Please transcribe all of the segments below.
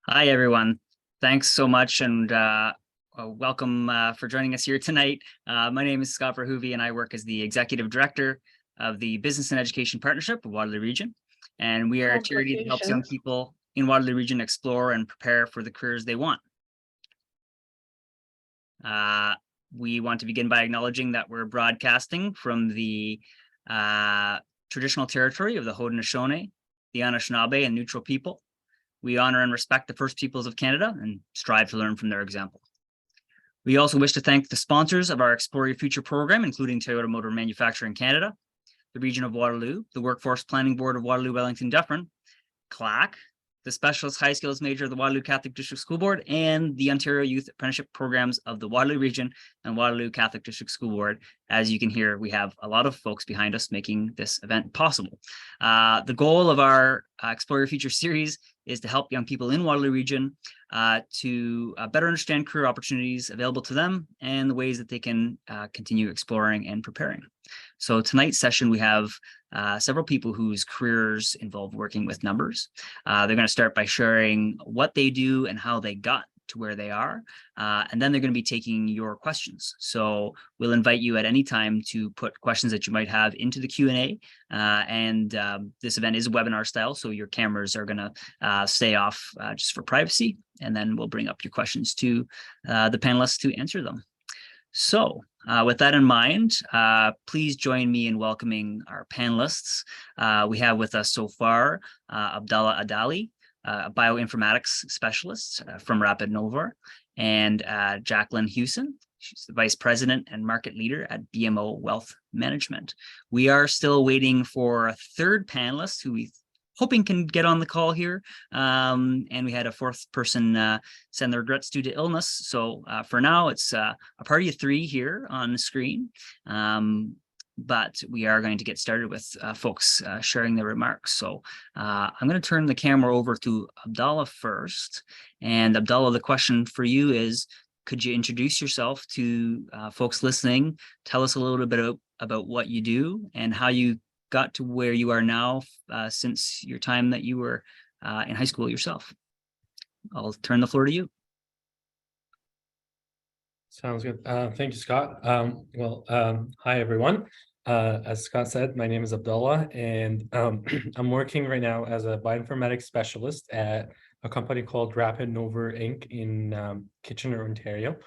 Hi, everyone. Thanks so much and welcome for joining us here tonight. My name is Scott Verhoeve and I work as the Executive Director of the Business and Education Partnership of Waterloo Region. And we are a charity that helps young people in Waterloo Region explore and prepare for the careers they want. We want to begin by acknowledging that we're broadcasting from the traditional territory of the Haudenosaunee, the Anishinaabe, and Neutral people. We honor and respect the First Peoples of Canada and strive to learn from their example. We also wish to thank the sponsors of our Explore Your Future program, including Toyota Motor Manufacturing Canada, the Region of Waterloo, the Workforce Planning Board of Waterloo Wellington Dufferin, CLAC, the Specialist High Skills Major of the Waterloo Catholic District School Board, and the Ontario Youth Apprenticeship Programs of the Waterloo Region and Waterloo Catholic District School Board. As you can hear, we have a lot of folks behind us making this event possible. The goal of our Explore Your Future series is to help young people in Waterloo Region to better understand career opportunities available to them and the ways that they can continue exploring and preparing. So tonight's session, we have several people whose careers involve working with numbers. They're going to start by sharing what they do and how they got to where they are. And then they're going to be taking your questions. So we'll invite you at any time to put questions that you might have into the Q&A. This event is webinar style, so your cameras are going to stay off just for privacy. And then we'll bring up your questions to the panelists to answer them. So with that in mind, please join me in welcoming our panelists. We have with us so far Abdalla a bioinformatics specialist from Rapidnovor, and Jacqueline Hewson. She's the vice president and market leader at BMO Wealth Management. We are still waiting for a third panelist who we hoping can get on the call here. And we had a fourth person send their regrets due to illness. So for now, it's a party of three here on the screen. But we are going to get started with folks sharing their remarks. So I'm going to turn the camera over to Abdalla first. And Abdalla, the question for you is, could you introduce yourself to folks listening? Tell us a little bit about what you do and how you got to where you are now since your time that you were in high school yourself. I'll turn the floor to you. Sounds good. Thank you, Scott. Hi, everyone. As Scott said, my name is Abdalla, and I'm working right now as a bioinformatics specialist at a company called Rapidnovor Inc. in Kitchener, Ontario.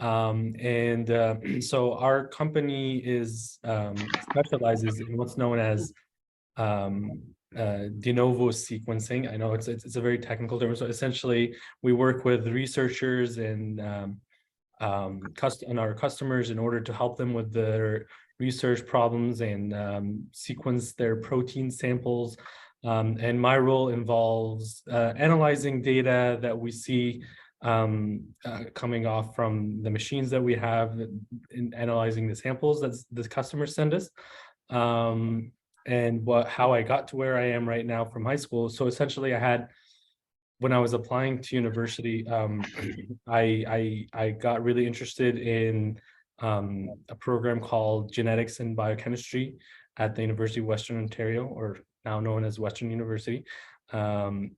So our company is specializes in what's known as de novo sequencing. I know it's a very technical term. So essentially, we work with researchers and our customers in order to help them with their research problems and sequence their protein samples. And my role involves analyzing data that we see coming off from the machines that we have in analyzing the samples that the customers send us, and how I got to where I am right now from high school. So essentially, when I was applying to university, I got really interested in a program called Genetics and Biochemistry at the University of Western Ontario, or now known as Western University. I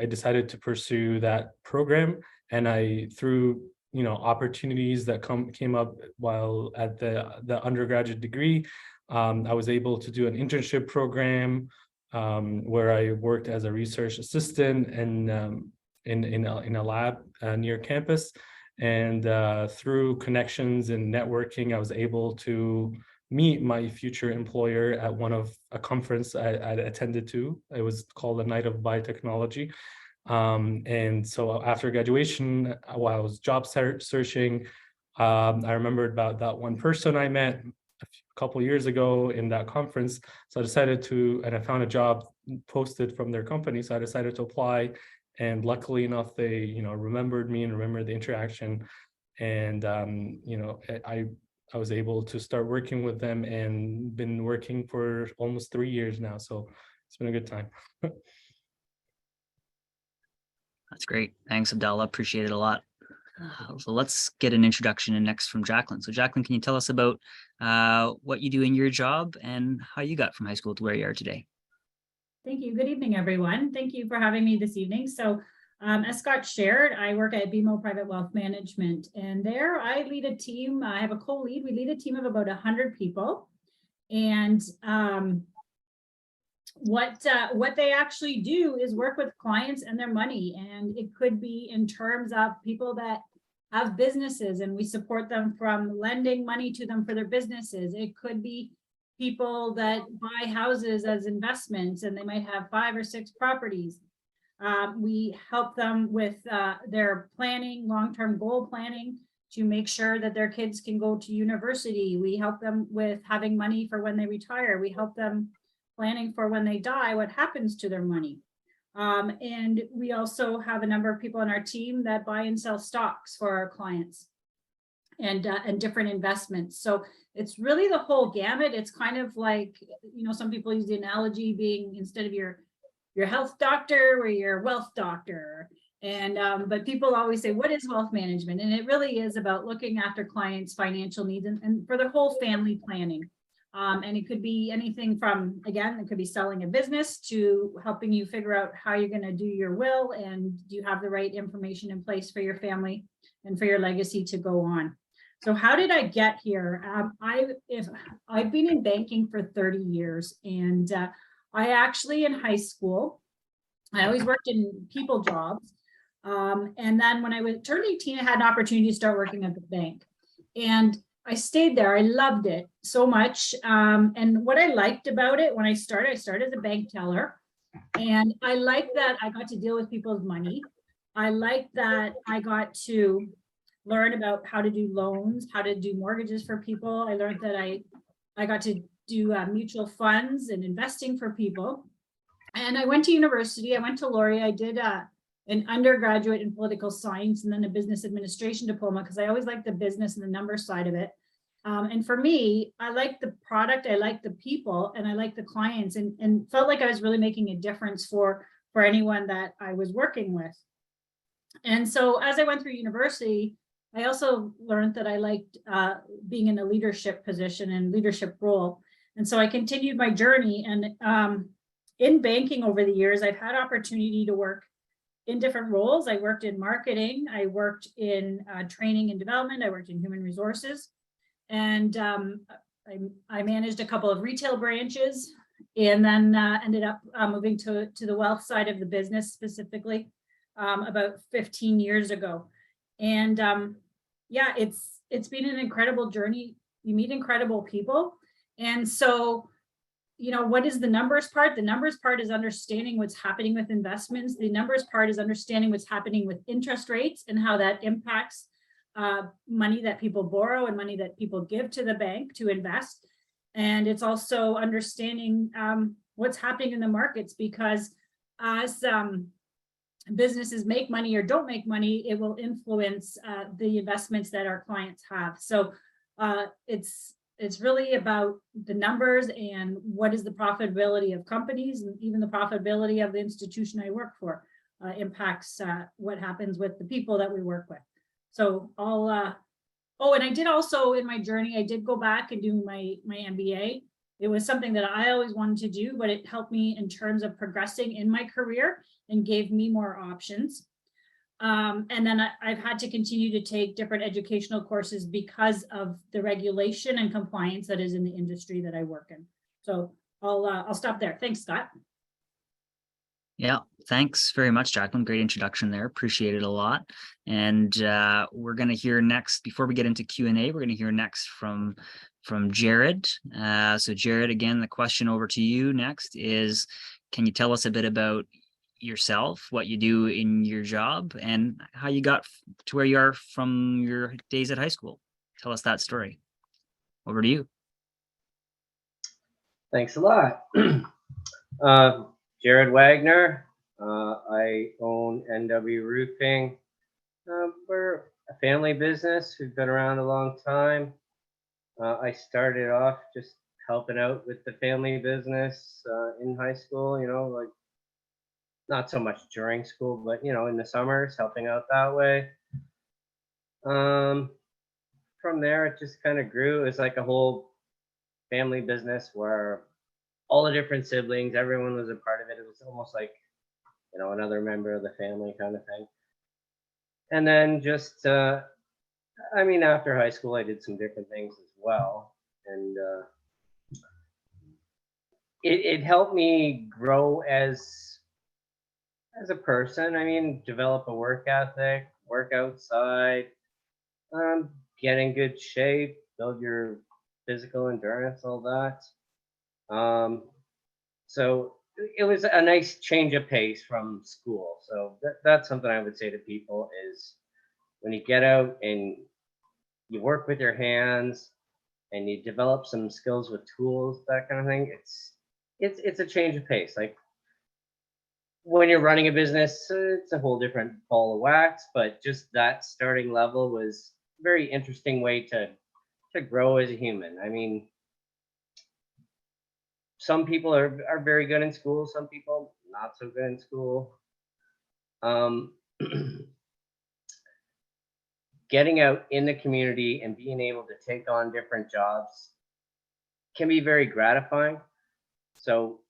decided to pursue that program, and through opportunities that came up while at the undergraduate degree, I was able to do an internship program where I worked as a research assistant and in a lab near campus. And through connections and networking, I was able to meet my future employer at a conference I attended to. It was called the Night of Biotechnology. And so after graduation, while I was job searching, I remembered about that one person I met a couple years ago in that conference. So and I found a job posted from their company. So I decided to apply. And luckily enough, they, remembered me and remembered the interaction. And, I was able to start working with them and been working for almost 3 years now. So it's been a good time. That's great. Thanks, Abdalla. Appreciate it a lot. So let's get an introduction next from Jacqueline. So Jacqueline, can you tell us about what you do in your job and how you got from high school to where you are today? Thank you. Good evening, everyone. Thank you for having me this evening. So as Scott shared, I work at BMO Private Wealth Management, and there I lead a team. I have a co-lead. We lead a team of about 100 people. And what they actually do is work with clients and their money. And it could be in terms of people that have businesses, and we support them from lending money to them for their businesses. It could be people that buy houses as investments, and they might have 5 or 6 properties. We help them with their planning, long-term goal planning, to make sure that their kids can go to university. We help them with having money for when they retire. We help them planning for when they die, what happens to their money. And we also have a number of people on our team that buy and sell stocks for our clients, and different investments. So it's really the whole gamut. It's kind of like, some people use the analogy being, instead of your health doctor, or your wealth doctor. And but people always say, what is wealth management? And it really is about looking after clients' financial needs, and for their whole family planning. And it could be anything from, again, it could be selling a business to helping you figure out how you're going to do your will, and do you have the right information in place for your family and for your legacy to go on. So how did I get here? I've been in banking for 30 years, and I actually, in high school, I always worked in people jobs. And then when I turned 18, I had an opportunity to start working at the bank. And I stayed there. I loved it so much. And what I liked about it, when I started as a bank teller. And I liked that I got to deal with people's money. I liked that I got to learn about how to do loans, how to do mortgages for people. I learned that I got to do mutual funds and investing for people. And I went to university. I went to Laurier. I did an undergraduate in political science, and then a business administration diploma, because I always liked the business and the number side of it. And for me, I like the product, I like the people, and I like the clients, and felt like I was really making a difference for anyone that I was working with. And so as I went through university, I also learned that I liked being in a leadership position and leadership role. And so I continued my journey. And in banking over the years, I've had opportunity to work in different roles. I worked in marketing, I worked in training and development, I worked in human resources, and I managed a couple of retail branches, and then ended up moving to the wealth side of the business, specifically about 15 years ago. And yeah, it's been an incredible journey. You meet incredible people. And so, what is the numbers part? The numbers part is understanding what's happening with investments. The numbers part is understanding what's happening with interest rates and how that impacts money that people borrow and money that people give to the bank to invest. And it's also understanding what's happening in the markets, because as businesses make money or don't make money, it will influence the investments that our clients have. So it's really about the numbers and what is the profitability of companies, and even the profitability of the institution I work for impacts what happens with the people that we work with. So and I did also, in my journey, I did go back and do my MBA. It was something that I always wanted to do, but it helped me in terms of progressing in my career and gave me more options. And then I've had to continue to take different educational courses because of the regulation and compliance that is in the industry that I work in. So I'll stop there. Thanks, Scott. Yeah, thanks very much, Jacqueline. Great introduction there. Appreciate it a lot. And we're going to hear next, before we get into Q&A, we're going to hear next from Jerred. So Jerred, again, the question over to you next is, can you tell us a bit about yourself, what you do in your job, and how you got to where you are from your days at high school? Tell us that story. Over to you. Thanks a lot. Jerred Wagner. I own NW Roofing. We're a family business. We've been around a long time. I started off just helping out with the family business in high school, like not so much during school, but in the summers, helping out that way. From there, it just kind of grew. It's like a whole family business where all the different siblings, everyone was a part of it. It was almost like, you know, another member of the family kind of thing. And then just, I mean, after high school, I did some different things as well. And it helped me grow as a person. I mean, develop a work ethic, work outside, get in good shape, build your physical endurance, all that. So it was a nice change of pace from school. So that's something I would say to people is when you get out and you work with your hands and you develop some skills with tools, that kind of thing, it's a change of pace. Like when you're running a business, it's a whole different ball of wax, but just that starting level was a very interesting way to grow as a human. I mean, some people are very good in school, some people not so good in school. Getting out in the community and being able to take on different jobs can be very gratifying. So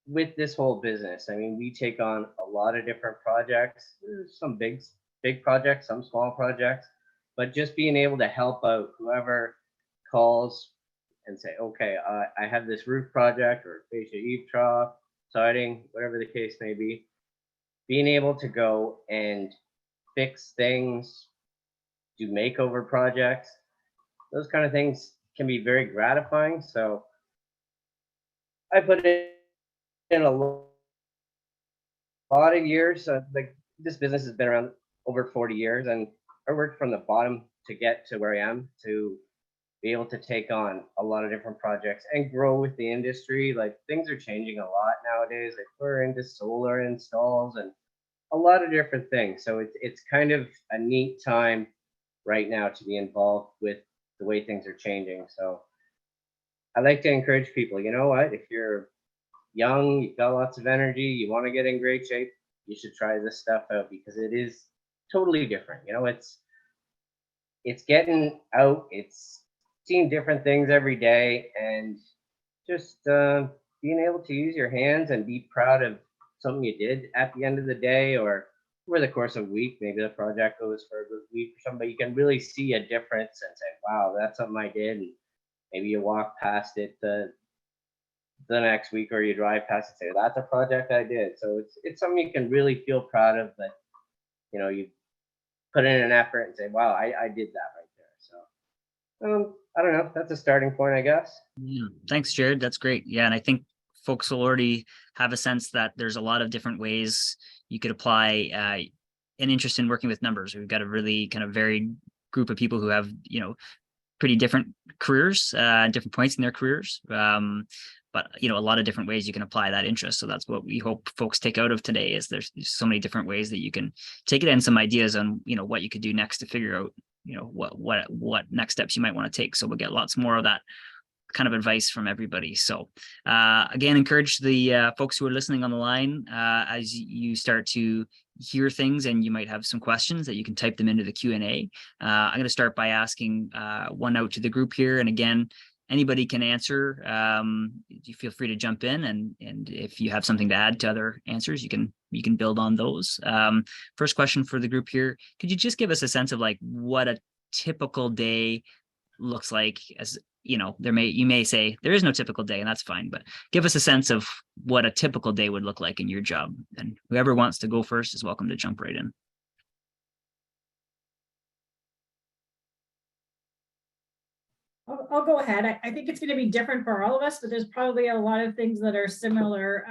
with this whole business, I mean, we take on a lot of different projects. There's some big projects, some small projects, but just being able to help out whoever calls and say, okay, I have this roof project or fascia eave trough, siding, whatever the case may be, being able to go and fix things, do makeover projects, those kind of things can be very gratifying. So I put in a lot of years. Like this business has been around over 40 years, and I worked from the bottom to get to where I am, to be able to take on a lot of different projects and grow with the industry. Like things are changing a lot nowadays. Like we're into solar installs and a lot of different things. So it's kind of a neat time right now to be involved with the way things are changing. So I like to encourage people, you know what, if you're young, you've got lots of energy, you want to get in great shape, you should try this stuff out because it is totally different. You know, it's getting out, it's seeing different things every day, and just being able to use your hands and be proud of something you did at the end of the day or over the course of a week. Maybe the project goes for a good week or something, but you can really see a difference and say, wow, that's something I did. And maybe you walk past it the next week, or you drive past it and say, that's a project I did. So it's something you can really feel proud of, that, you know, you put in an effort and say, wow, I did that right there. So I don't know, that's a starting point, I guess. Yeah, thanks, Jerred. That's great. Yeah, and I think folks will already have a sense that there's a lot of different ways you could apply an interest in working with numbers. We've got a really kind of varied group of people who have, you know, pretty different careers, different points in their careers. But, you know, a lot of different ways you can apply that interest. So that's what we hope folks take out of today, is there's so many different ways that you can take it, and some ideas on, you know, what you could do next to figure out, you know, what next steps you might want to take. So we'll get lots more of that kind of advice from everybody. So again, encourage the folks who are listening on the line, as you start to hear things and you might have some questions, that you can type them into the Q&A. I'm going to start by asking one out to the group here. And again, anybody can answer. You feel free to jump in, and if you have something to add to other answers, you can build on those. First question for the group here. Could you just give us a sense of like what a typical day looks like? As you know, you may say there is no typical day, and that's fine, but give us a sense of what a typical day would look like in your job. And whoever wants to go first is welcome to jump right in. I'll go ahead. I think it's going to be different for all of us, but there's probably a lot of things that are similar.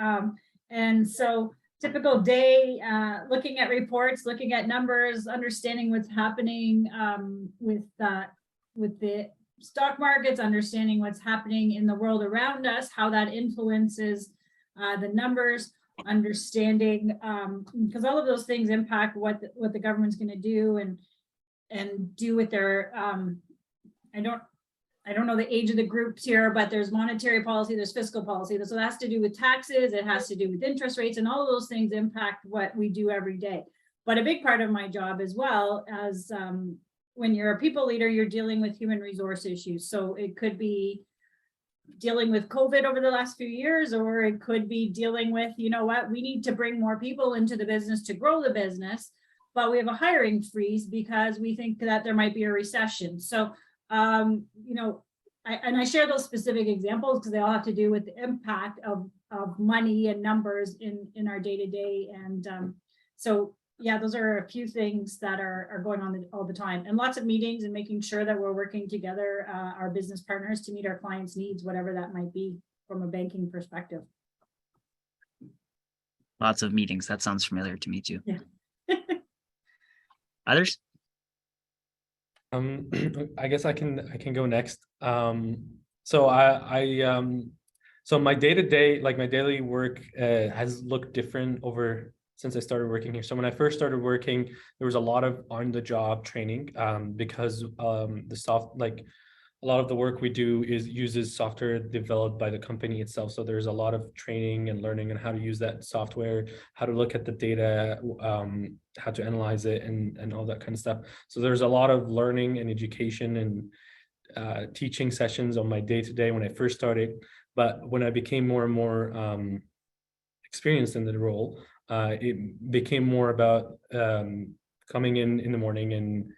And so typical day, looking at reports, looking at numbers, understanding what's happening with the stock markets, understanding what's happening in the world around us, how that influences the numbers, understanding, because all of those things impact what the government's going to do and do with their, I don't know the age of the groups here, but there's monetary policy, there's fiscal policy. So that has to do with taxes, it has to do with interest rates, and all of those things impact what we do every day. But a big part of my job as well, as when you're a people leader, you're dealing with human resource issues. So it could be dealing with COVID over the last few years, or it could be dealing with, you know what, we need to bring more people into the business to grow the business, but we have a hiring freeze because we think that there might be a recession. So, you know, I share those specific examples because they all have to do with the impact of money and numbers in our day-to-day. And so, yeah, those are a few things that are going on all the time, and lots of meetings and making sure that we're working together, our business partners, to meet our clients' needs, whatever that might be from a banking perspective. Lots of meetings. That sounds familiar to me too. Yeah. Others? I guess I can go next. So so my day-to-day, like my daily work has looked different over since I started working here. So when I first started working, there was a lot of on-the-job training because a lot of the work we do uses software developed by the company itself. So there's a lot of training and learning on how to use that software, how to look at the data, how to analyze it, and all that kind of stuff. So there's a lot of learning and education and teaching sessions on my day-to-day when I first started. But when I became more and more experienced in the role, it became more about coming in the morning and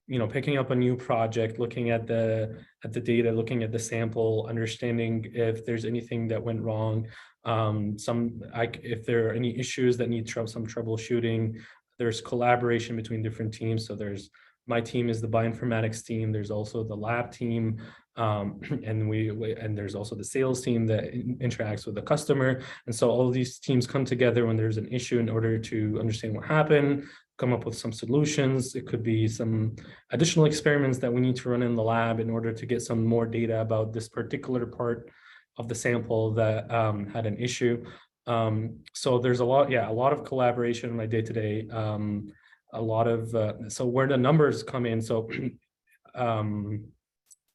you know, picking up a new project, looking at the data, looking at the sample, understanding if there's anything that went wrong, if there are any issues that need some troubleshooting. There's collaboration between different teams. So my team is the bioinformatics team. There's also the lab team, and there's also the sales team that interacts with the customer. And so all of these teams come together when there's an issue in order to understand what happened, come up with some solutions. It could be some additional experiments that we need to run in the lab in order to get some more data about this particular part of the sample that had an issue. So there's a lot of collaboration in my day-to-day. A lot of so where the numbers come in. So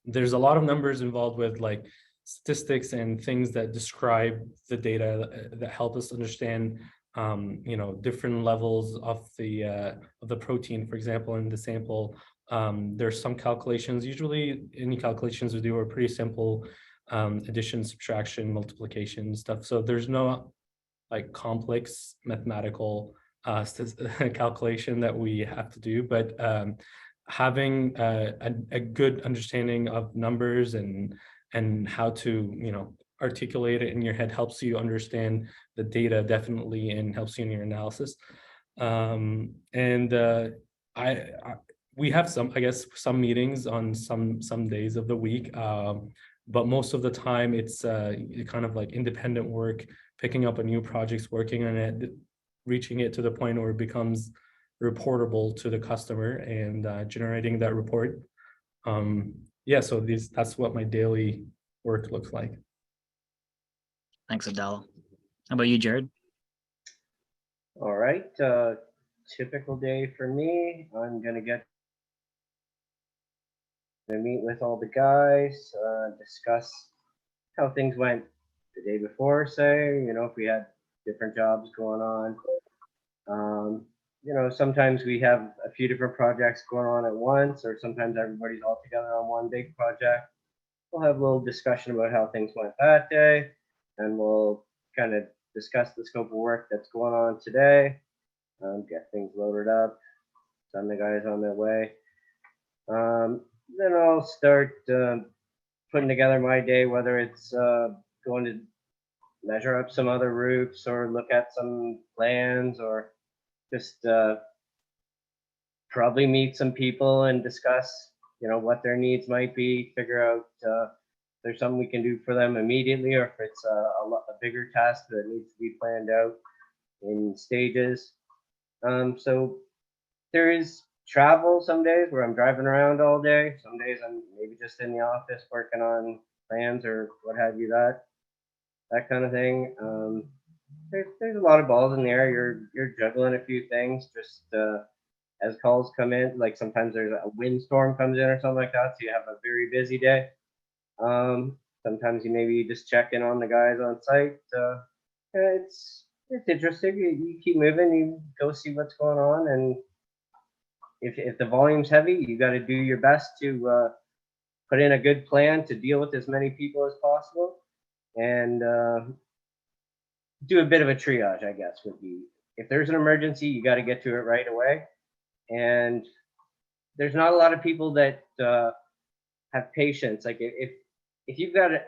there's a lot of numbers involved with like statistics and things that describe the data that help us understand you know, different levels of the protein. For example, in the sample, there's some calculations. Usually any calculations we do are pretty simple, addition, subtraction, multiplication stuff. So there's no like complex mathematical calculation that we have to do, but having a good understanding of numbers and how to, you know, articulate it in your head helps you understand the data definitely, and helps you in your analysis. We have some meetings on some days of the week, but most of the time it's kind of like independent work, picking up a new project, working on it, reaching it to the point where it becomes reportable to the customer, and generating that report. So that's what my daily work looks like. Thanks, Abdalla. How about you, Jerred? All right. Typical day for me. I'm gonna meet with all the guys, discuss how things went the day before, say, you know, if we had different jobs going on. You know, sometimes we have a few different projects going on at once, or sometimes everybody's all together on one big project. We'll have a little discussion about how things went that day, and we'll kind of discuss the scope of work that's going on today, get things loaded up, send the guys on their way. Then I'll start putting together my day, whether it's going to measure up some other roofs or look at some plans, or just probably meet some people and discuss, you know, what their needs might be, figure out if there's something we can do for them immediately, or if it's a bigger task that needs to be planned out in stages. So there is travel some days where I'm driving around all day. Some days I'm maybe just in the office working on plans or what have you, that kind of thing. There's a lot of balls in the air. You're juggling a few things just as calls come in. Like sometimes there's a windstorm comes in or something like that, so you have a very busy day. Sometimes you maybe just check in on the guys on site. It's interesting. You keep moving, you go see what's going on, and if the volume's heavy, you got to do your best to put in a good plan to deal with as many people as possible, and do a bit of a triage, I guess, would be, if there's an emergency, you got to get to it right away. And there's not a lot of people that have patience. Like if you've got a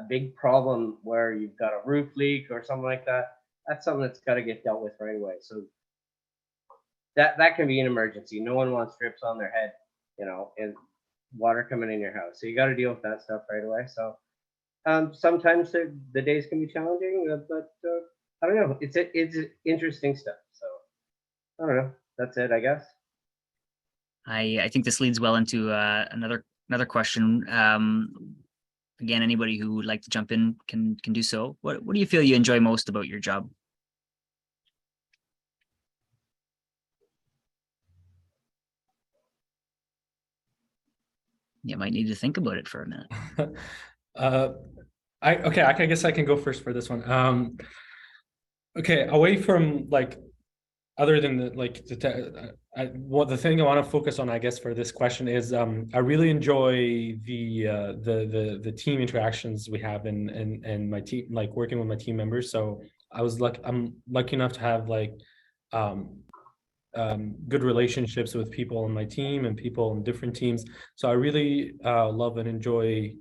big problem where you've got a roof leak or something like that, that's something that's got to get dealt with right away. So that can be an emergency. No one wants drips on their head, you know, and water coming in your house. So you got to deal with that stuff right away. So sometimes the days can be challenging, but I don't know. It's interesting stuff. So I don't know. That's it, I guess. I think this leads well into another question. Again, anybody who would like to jump in can do so. What do you feel you enjoy most about your job? You might need to think about it for a minute. I guess I can go first for this one. Okay, away from like, other than the thing I want to focus on, I guess, for this question is I really enjoy the team interactions we have and my team, like working with my team members. So I'm lucky enough to have like good relationships with people on my team and people in different teams. So I really love and enjoy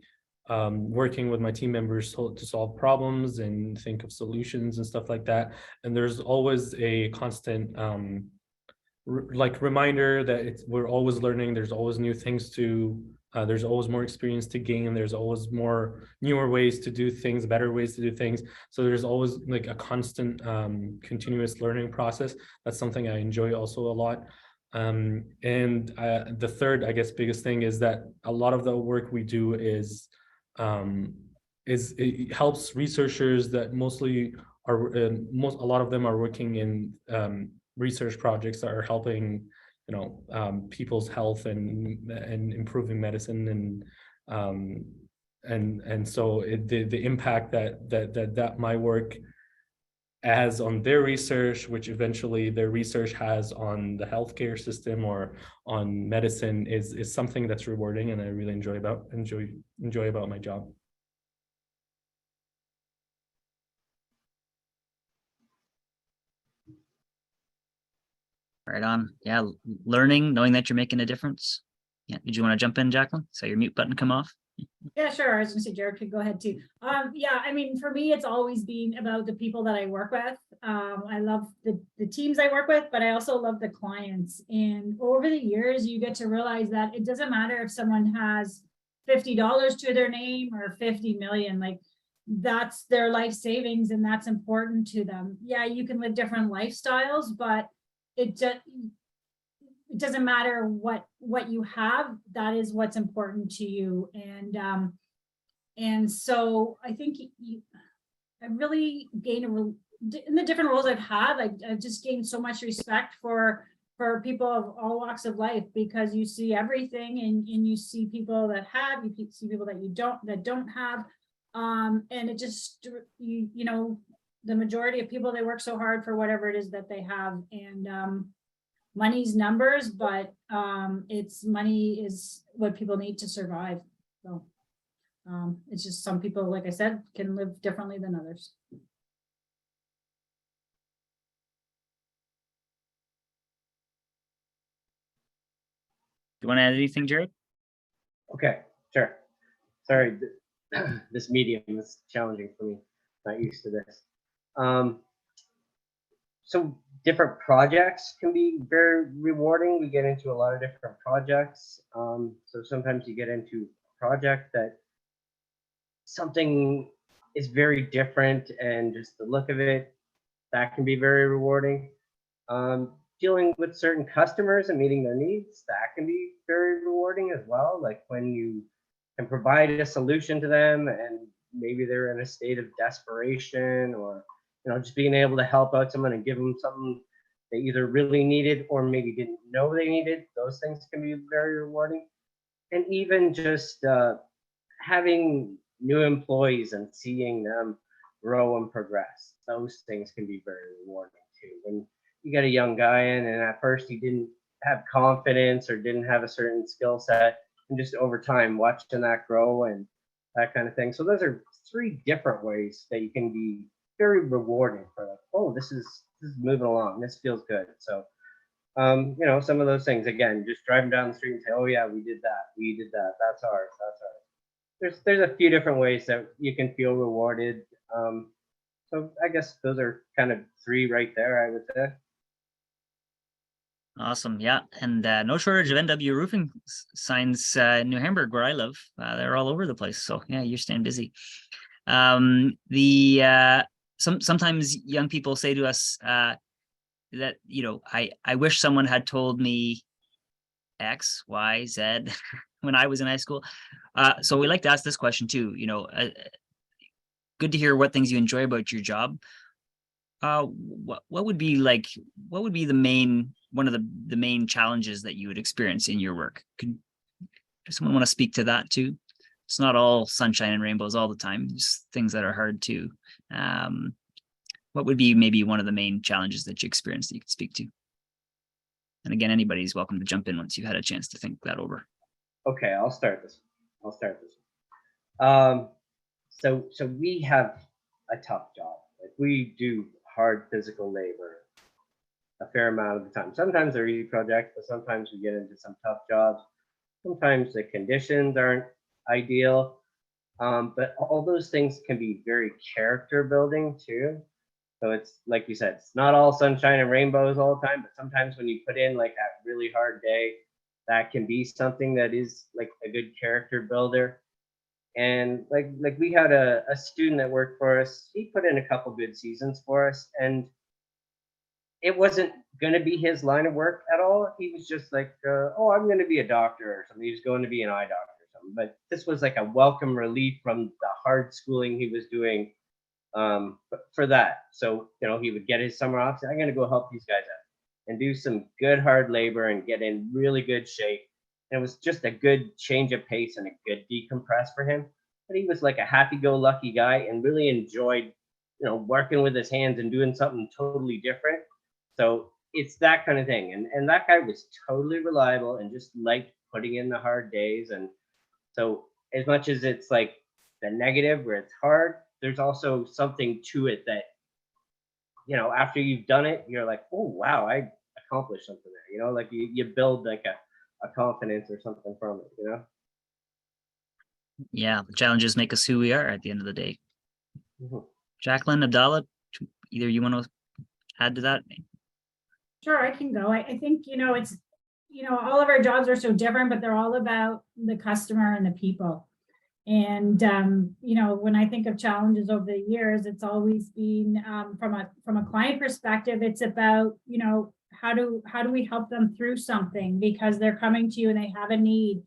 working with my team members to solve problems and think of solutions and stuff like that. And there's always a constant reminder that we're always learning. There's always new things there's always more experience to gain. There's always more newer ways to do things, better ways to do things. So there's always like a constant continuous learning process. That's something I enjoy also a lot. And the third, I guess, biggest thing is that a lot of the work we do is it helps researchers that mostly are a lot of them are working in research projects that are helping, you know, people's health and improving medicine and so the impact that my work has on their research, which eventually their research has on the healthcare system or on medicine, is something that's rewarding, and I really enjoy about my job. Right on. Yeah, learning, knowing that you're making a difference. Yeah. Did you want to jump in, Jacqueline? Saw your mute button come off. Yeah, sure. I was gonna say Jerred could go ahead too. Yeah, I mean, for me, it's always been about the people that I work with. I love the teams I work with, but I also love the clients. And over the years, you get to realize that it doesn't matter if someone has $50 to their name or 50 million, like that's their life savings and that's important to them. Yeah, you can live different lifestyles, but it doesn't matter what you have, that is what's important to you. And so I think I really gained in the different roles I've had, I've just gained so much respect for people of all walks of life, because you see everything and you see people that have, you see people that don't have, and it just, you know, the majority of people, they work so hard for whatever it is that they have, and money's numbers, but it's money is what people need to survive. So it's just some people, like I said, can live differently than others. Do you want to add anything, Jerred? Okay, sure. Sorry, this medium is challenging for me. Not used to this. So different projects can be very rewarding. We get into a lot of different projects. So sometimes you get into a project that something is very different, and just the look of it, that can be very rewarding. Dealing with certain customers and meeting their needs, that can be very rewarding as well. Like when you can provide a solution to them and maybe they're in a state of desperation, or you know, just being able to help out someone and give them something they either really needed or maybe didn't know they needed. Those things can be very rewarding. And even just having new employees and seeing them grow and progress, those things can be very rewarding too. When you get a young guy in and at first he didn't have confidence or didn't have a certain skill set, and just over time watching that grow and that kind of thing. So those are 3 different ways that you can be very rewarding for like, oh, this is moving along. This feels good. So, you know, some of those things, again, just driving down the street and say, oh yeah, we did that. We did that. That's ours. That's ours. There's a few different ways that you can feel rewarded. So I guess those are kind of 3 right there, I would say. Awesome. Yeah. And no shortage of NW roofing signs in New Hamburg, where I live. They're all over the place. So yeah, you're staying busy. Sometimes young people say to us that, you know, I wish someone had told me X, Y, Z when I was in high school. So we like to ask this question too, you know, good to hear what things you enjoy about your job. What would be one of the main challenges that you would experience in your work? Does someone want to speak to that too? It's not all sunshine and rainbows all the time. Just things that are hard too. What would be maybe one of the main challenges that you experience that you could speak to? And again, anybody's welcome to jump in once you've had a chance to think that over. Okay, I'll start this. So we have a tough job. Like we do hard physical labor a fair amount of the time. Sometimes they're easy projects, but sometimes we get into some tough jobs. Sometimes the conditions aren't ideal, but all those things can be very character building too. So it's like you said, it's not all sunshine and rainbows all the time, but sometimes when you put in like that really hard day, that can be something that is like a good character builder. And like we had a student that worked for us. He put in a couple good seasons for us, and it wasn't going to be his line of work at all. He was just like, oh, I'm going to be a doctor or something. He was going to be an eye doctor or something. But this was like a welcome relief from the hard schooling he was doing for that. So, you know, he would get his summer off. Say, I'm going to go help these guys out and do some good hard labor and get in really good shape. And it was just a good change of pace and a good decompress for him. But he was like a happy-go-lucky guy and really enjoyed, you know, working with his hands and doing something totally different. So it's that kind of thing. And that guy was totally reliable and just liked putting in the hard days. And so as much as it's like the negative where it's hard, there's also something to it that, you know, after you've done it, you're like, oh, wow, I accomplished something there. You know, like you build like a confidence or something from it, you know? Yeah, the challenges make us who we are at the end of the day. Mm-hmm. Jacqueline, Abdalla, either you want to add to that? Sure, I can go. I think, you know, it's, you know, all of our jobs are so different, but they're all about the customer and the people. And, you know, when I think of challenges over the years, it's always been from a client perspective, it's about, you know, how do we help them through something because they're coming to you and they have a need.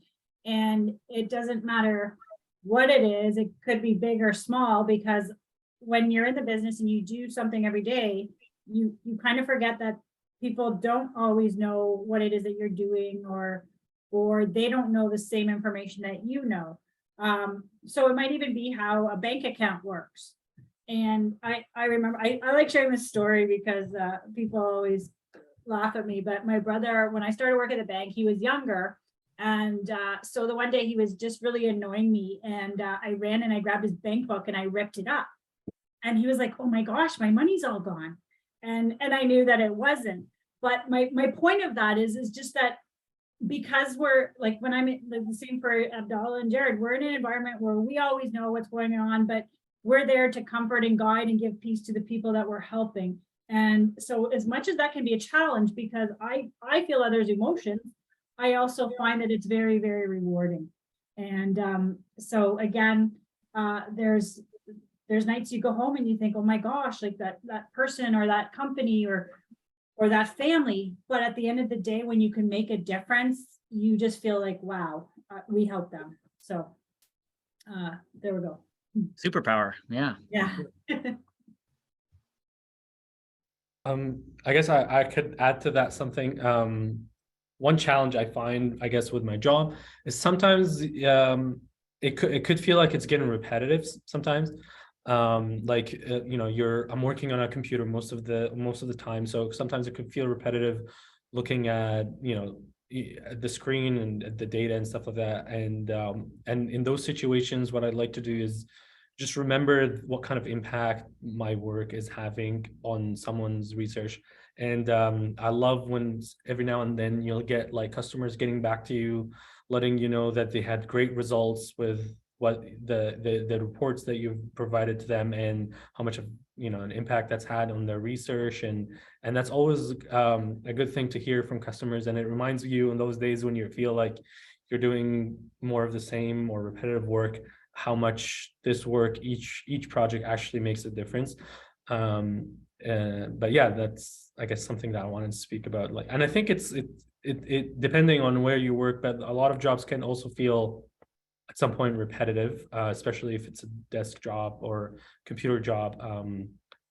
And it doesn't matter what it is, it could be big or small, because when you're in the business and you do something every day, you kind of forget that people don't always know what it is that you're doing, or they don't know the same information that you know. So it might even be how a bank account works. And I remember, I like sharing this story because people always laugh at me, but my brother, when I started working at the bank, he was younger. And so the one day he was just really annoying me, and I ran and I grabbed his bank book and I ripped it up. And he was like, oh my gosh, my money's all gone. And I knew that it wasn't. But my point of that is just that because we're like, when I'm the same for Abdalla and Jerred, we're in an environment where we always know what's going on, but we're there to comfort and guide and give peace to the people that we're helping. And so as much as that can be a challenge, because I feel others' emotions, I also find that it's very, very rewarding. And so again, there's nights you go home and you think, oh my gosh, like that person or that company or that family. But at the end of the day, when you can make a difference, you just feel like, wow, we helped them. So there we go. Superpower. Yeah. Yeah. I guess I could add to that something. One challenge I find, I guess, with my job is sometimes it could feel like it's getting repetitive sometimes. You know, I'm working on a computer most of the time, so sometimes it could feel repetitive looking at, you know, the screen and the data and stuff like that. And in those situations, what I'd like to do is just remember what kind of impact my work is having on someone's research. And I love when every now and then you'll get like customers getting back to you, letting you know that they had great results with what the reports that you've provided to them, and how much of an impact that's had on their research. And that's always a good thing to hear from customers. And it reminds you in those days when you feel like you're doing more of the same or repetitive work, how much this work, each project actually makes a difference. But yeah, that's, I guess, something that I wanted to speak about. Like, and I think it depending on where you work, but a lot of jobs can also feel at some point repetitive, especially if it's a desk job or computer job.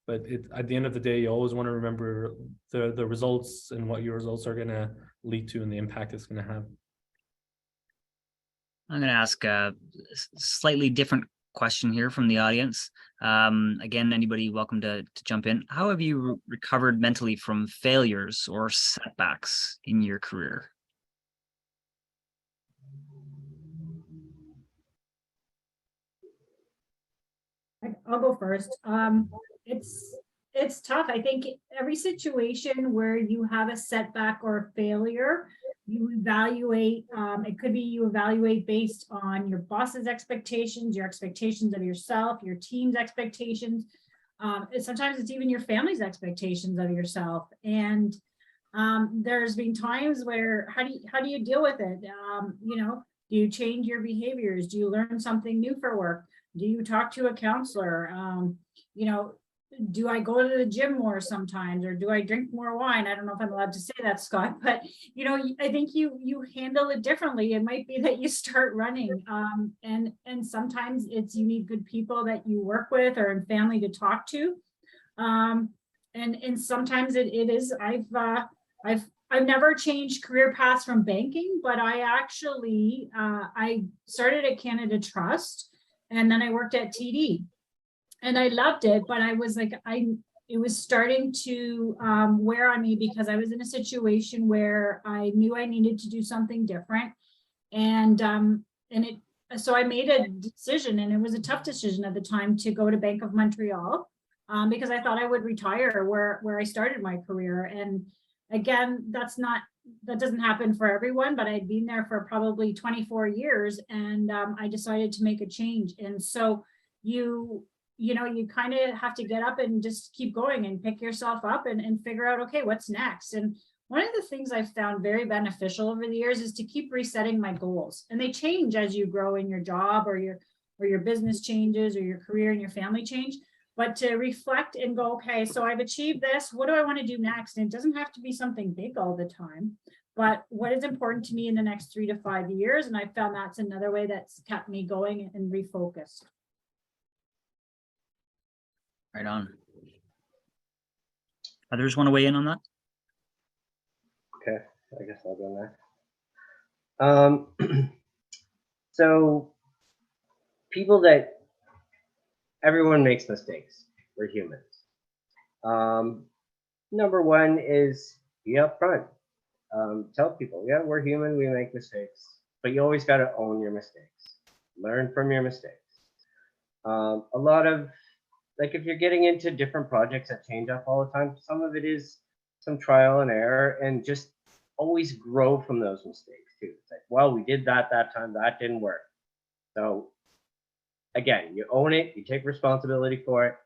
But at the end of the day, you always want to remember the results and what your results are going to lead to and the impact it's going to have. I'm going to ask a slightly different question here from the audience. Again, anybody welcome to jump in. How have you recovered mentally from failures or setbacks in your career? I'll go first. It's tough. I think every situation where you have a setback or a failure, you evaluate. It could be you evaluate based on your boss's expectations, your expectations of yourself, your team's expectations. Sometimes it's even your family's expectations of yourself. And there's been times where how do you deal with it? Do you change your behaviors? Do you learn something new for work? Do you talk to a counselor? Do I go to the gym more sometimes, or do I drink more wine? I don't know if I'm allowed to say that, Scott, but I think you handle it differently. It might be that you start running, and sometimes it's you need good people that you work with or in family to talk to, and sometimes it is. I've never changed career paths from banking, but I actually I started at Canada Trust. And then I worked at TD, and I loved it, but I was like, it was starting to wear on me because I was in a situation where I knew I needed to do something different. So I made a decision, and it was a tough decision at the time, to go to Bank of Montreal because I thought I would retire where I started my career. And again, that doesn't happen for everyone, but I'd been there for probably 24 years, and I decided to make a change. And so you kind of have to get up and just keep going and pick yourself up and figure out, okay, what's next? And one of the things I've found very beneficial over the years is to keep resetting my goals, and they change as you grow in your job, or your business changes, or your career and your family change. But to reflect and go, okay, so I've achieved this. What do I want to do next? And it doesn't have to be something big all the time, but what is important to me in the next 3 to 5 years? And I found that's another way that's kept me going and refocused. Right on. Others want to weigh in on that? Okay, I guess I'll go next. So everyone makes mistakes. We're humans. Number one is be upfront. Tell people, yeah, we're human, we make mistakes, but you always got to own your mistakes. Learn from your mistakes. A lot of, like, if you're getting into different projects that change up all the time, some of it is some trial and error, and just always grow from those mistakes too. It's like, well, we did that time, that didn't work. So again, you own it, you take responsibility for it,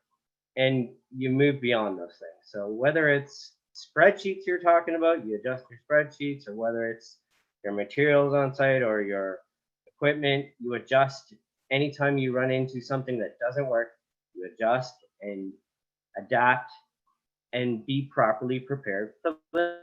and you move beyond those things. So whether it's spreadsheets you're talking about, you adjust your spreadsheets, or whether it's your materials on site or your equipment, you adjust. Anytime you run into something that doesn't work, you adjust and adapt and be properly prepared for the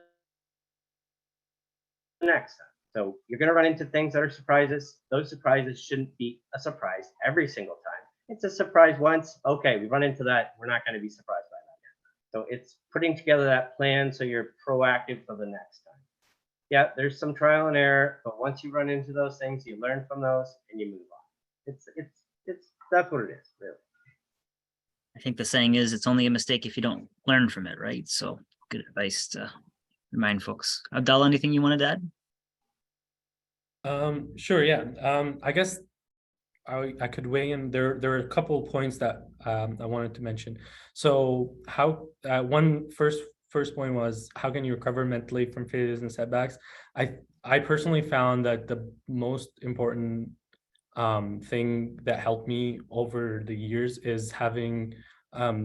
next time. So you're going to run into things that are surprises. Those surprises shouldn't be a surprise every single time. It's a surprise once. Okay, we run into that. We're not going to be surprised by that again. So it's putting together that plan so you're proactive for the next time. Yeah, there's some trial and error, but once you run into those things, you learn from those and you move on. That's what it is, really. I think the saying is, it's only a mistake if you don't learn from it, right? So good advice to remind folks. Abdalla, anything you wanted to add? Sure, yeah. I guess I could weigh in. There are a couple of points that I wanted to mention. So how first point was, how can you recover mentally from failures and setbacks? I personally found that the most important thing that helped me over the years is having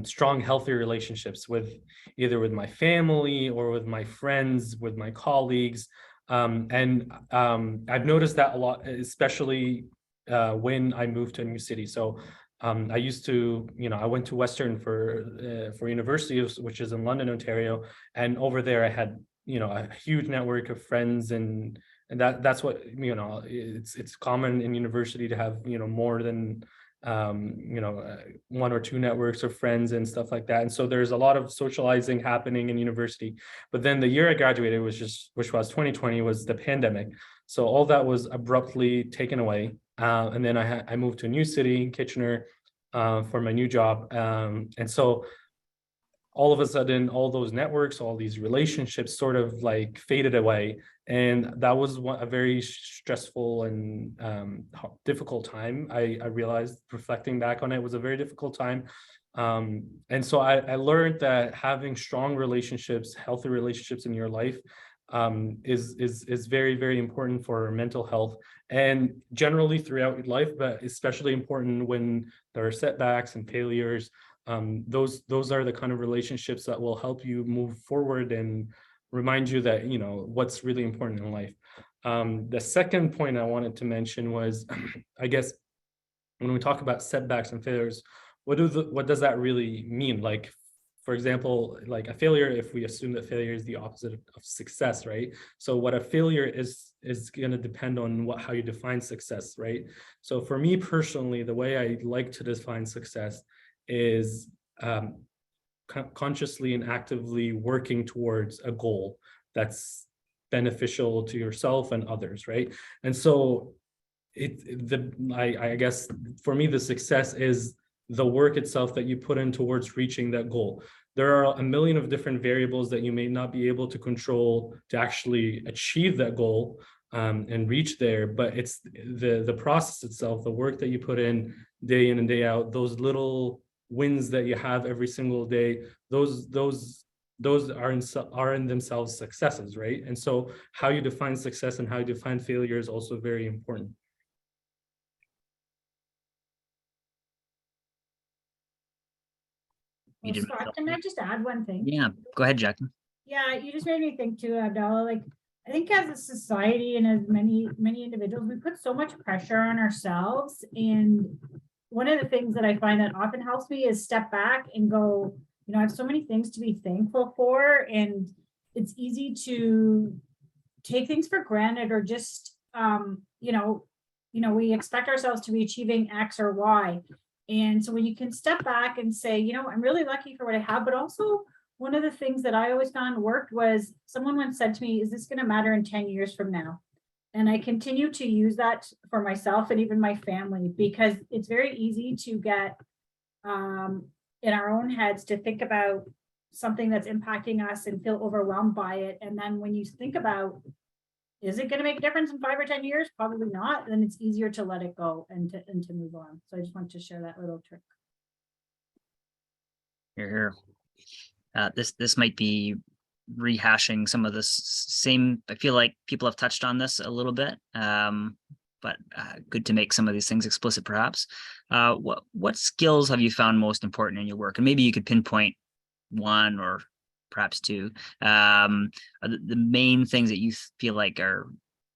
strong, healthy relationships with either with my family or with my friends, with my colleagues. I've noticed that a lot, especially when I moved to a new city. So I used to, I went to Western for university, which is in London, Ontario, and over there I had, a huge network of friends, and that's what, it's common in university to have, more than one or two networks of friends and stuff like that. And so there's a lot of socializing happening in university. But then the year I graduated which was 2020, was the pandemic. So all that was abruptly taken away. And then I moved to a new city, Kitchener, for my new job. And so all of a sudden, all those networks, all these relationships sort of like faded away. And that was a very stressful and difficult time. I realized, reflecting back on it, was a very difficult time. And so I learned that having strong relationships, healthy relationships in your life is very, very important for mental health, and generally throughout your life, but especially important when there are setbacks and failures. Those are the kind of relationships that will help you move forward and remind you that, what's really important in life. The second point I wanted to mention was, I guess, when we talk about setbacks and failures, what does that really mean? Like, for example, like a failure, if we assume that failure is the opposite of success, right? So what a failure is going to depend on how you define success, right? So for me personally, the way I like to define success is consciously and actively working towards a goal that's beneficial to yourself and others, right? And so I guess for me, the success is the work itself that you put in towards reaching that goal. There are a million of different variables that you may not be able to control to actually achieve that goal and reach there, but it's the process itself, the work that you put in and day out, those little wins that you have every single day, those are in themselves successes, right? And so how you define success and how you define failure is also very important. You did- Scott, can I just add one thing? Yeah, go ahead, Jacqueline. Yeah, you just made me think too, Abdalla. Like, I think as a society and as many individuals, we put so much pressure on ourselves. And one of the things that I find that often helps me is step back and go, I have so many things to be thankful for. And it's easy to take things for granted, or just, we expect ourselves to be achieving X or Y. And so when you can step back and say, I'm really lucky for what I have, but also one of the things that I always found worked was, someone once said to me, is this going to matter in 10 years from now? And I continue to use that for myself and even my family, because it's very easy to get in our own heads to think about something that's impacting us and feel overwhelmed by it. And then when you think about, is it going to make a difference in 5 or 10 years? Probably not. Then it's easier to let it go and to move on. So I just want to share that little trick. Here. This might be rehashing some of this same. I feel like people have touched on this a little bit, but good to make some of these things explicit, perhaps. What skills have you found most important in your work? And maybe you could pinpoint one or perhaps two. The main things that you feel like are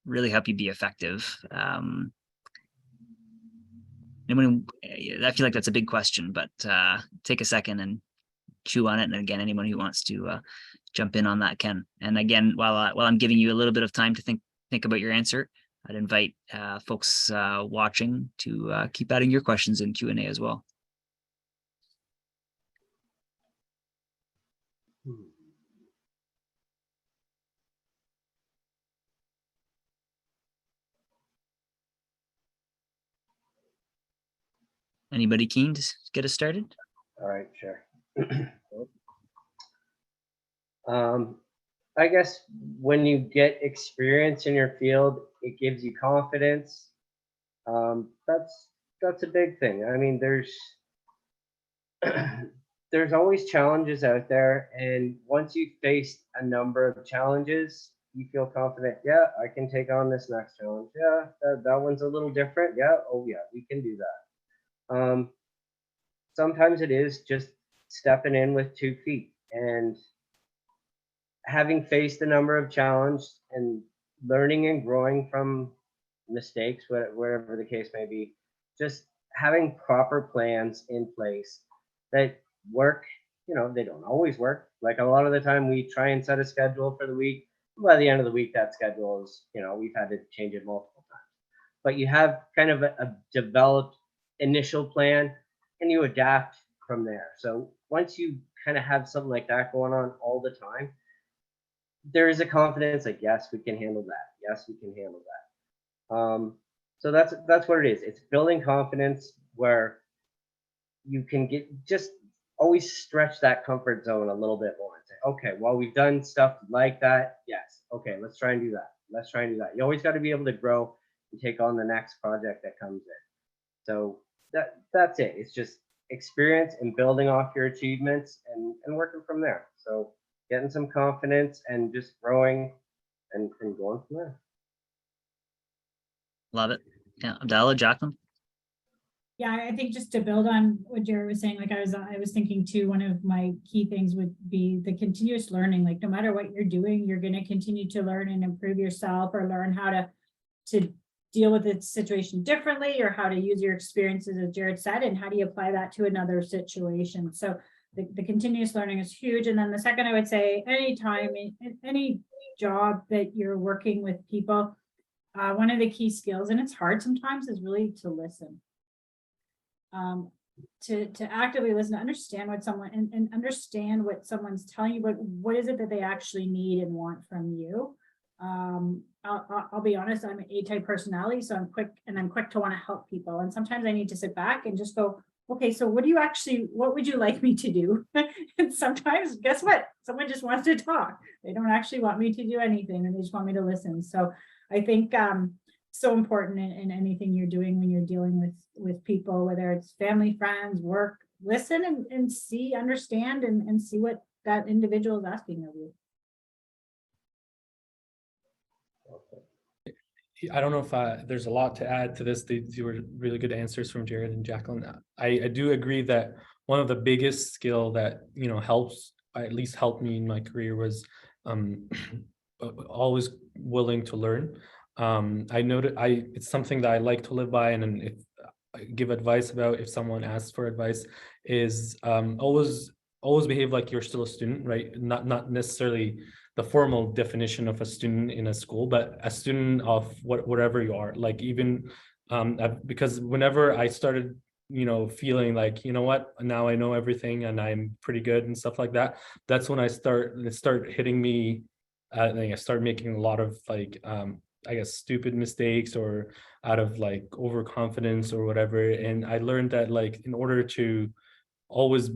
really help you be effective. I feel like that's a big question, but take a second and chew on it. And again, anyone who wants to jump in on that can. And again, while I'm giving you a little bit of time to think about your answer, I'd invite folks watching to keep adding your questions in Q&A as well. Anybody keen to get us started? All right, sure. I guess when you get experience in your field, it gives you confidence. That's a big thing. I mean, there's always challenges out there, and once you've faced a number of challenges, you feel confident. Yeah, I can take on this next challenge. Yeah, that one's a little different. Yeah, oh yeah, we can do that. Sometimes it is just stepping in with 2 feet, and having faced a number of challenges and learning and growing from mistakes, whatever the case may be, just having proper plans in place that work. They don't always work. Like a lot of the time, we try and set a schedule for the week. By the end of the week, that schedule is, we've had to change it multiple times. But you have kind of a developed initial plan, and you adapt from there. So once you kind of have something like that going on all the time, there is a confidence like, yes, we can handle that. Yes, we can handle that. So that's what it is. It's building confidence where you can just always stretch that comfort zone a little bit more and say, okay, well, we've done stuff like that. Yes. Okay, let's try and do that. Let's try and do that. You always got to be able to grow and take on the next project that comes in. So that's it. It's just experience and building off your achievements and working from there. So getting some confidence and just growing and going from there. Love it. Yeah, Abdalla, Jacqueline. Yeah, I think just to build on what Jerred was saying, like I was thinking too, one of my key things would be the continuous learning. Like no matter what you're doing, you're going to continue to learn and improve yourself, or learn how to deal with the situation differently, or how to use your experiences, as Jerred said, and how do you apply that to another situation. So the continuous learning is huge. And then the second, I would say, anytime in any job that you're working with people, one of the key skills, and it's hard sometimes, is really to listen. To actively listen, to understand what someone and understand what someone's telling you, but what is it that they actually need and want from you. I'll be honest, I'm an A-type personality, so I'm quick to want to help people. And sometimes I need to sit back and just go, okay, so what would you like me to do? And sometimes, guess what? Someone just wants to talk. They don't actually want me to do anything, and they just want me to listen. So I think so important in anything you're doing when you're dealing with people, whether it's family, friends, work, listen and see, understand, and see what that individual is asking of you. I don't know if there's a lot to add to this. These were really good answers from Jerred and Jacqueline. I do agree that one of the biggest skill that at least helped me in my career was always willing to learn. I noted it's something that I like to live by, and if I give advice about, if someone asks for advice, is always behave like you're still a student, right? Not necessarily the formal definition of a student in a school, but a student of whatever you are. Like even because whenever I started feeling like, what, now I know everything and I'm pretty good and stuff like that, that's when it start hitting me. I start making a lot of I guess stupid mistakes, or out of like overconfidence or whatever. And I learned that in order to always